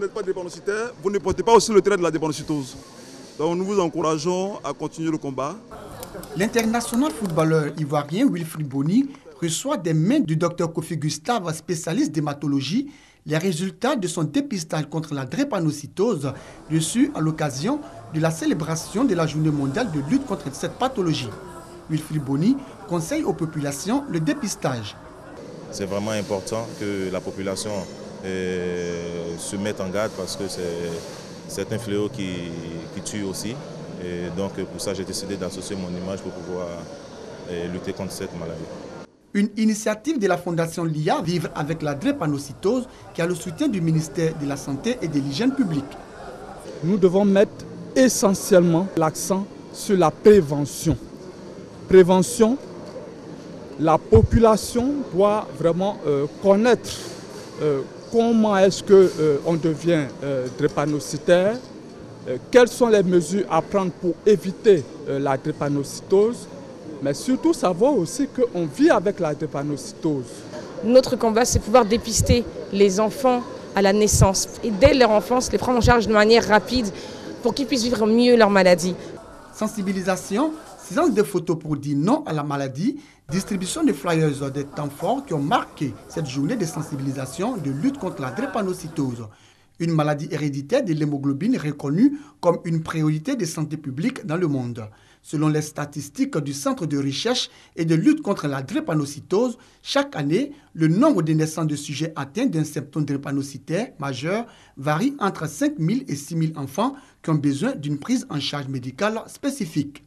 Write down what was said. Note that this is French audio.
Vous n'êtes pas drépanocytaire, vous ne portez pas aussi le trait de la drépanocytose. Donc nous vous encourageons à continuer le combat. L'international footballeur ivoirien Wilfried Bony reçoit des mains du Dr Kofi Gustave, spécialiste d'hématologie, les résultats de son dépistage contre la drépanocytose reçus à l'occasion de la célébration de la Journée mondiale de lutte contre cette pathologie. Wilfried Bony conseille aux populations le dépistage. C'est vraiment important que la population se mette en garde parce que c'est un fléau qui tue aussi. Et donc pour ça, j'ai décidé d'associer mon image pour pouvoir lutter contre cette maladie. Une initiative de la Fondation LIA, Vivre avec la drépanocytose, qui a le soutien du ministère de la Santé et de l'Hygiène publique. Nous devons mettre essentiellement l'accent sur la prévention. Prévention, la population doit vraiment connaître comment est-ce qu'on devient drépanocytaire, quelles sont les mesures à prendre pour éviter la drépanocytose, mais surtout savoir aussi qu'on vit avec la drépanocytose. Notre combat, c'est pouvoir dépister les enfants à la naissance et dès leur enfance, les prendre en charge de manière rapide pour qu'ils puissent vivre mieux leur maladie. Sensibilisation, séance de photos pour dire non à la maladie, distribution de flyers des temps forts qui ont marqué cette journée de sensibilisation de lutte contre la drépanocytose. Une maladie héréditaire de l'hémoglobine reconnue comme une priorité de santé publique dans le monde. Selon les statistiques du Centre de recherche et de lutte contre la drépanocytose, chaque année, le nombre de naissances de sujets atteints d'un symptôme drépanocytaire majeur varie entre 5 000 et 6 000 enfants qui ont besoin d'une prise en charge médicale spécifique.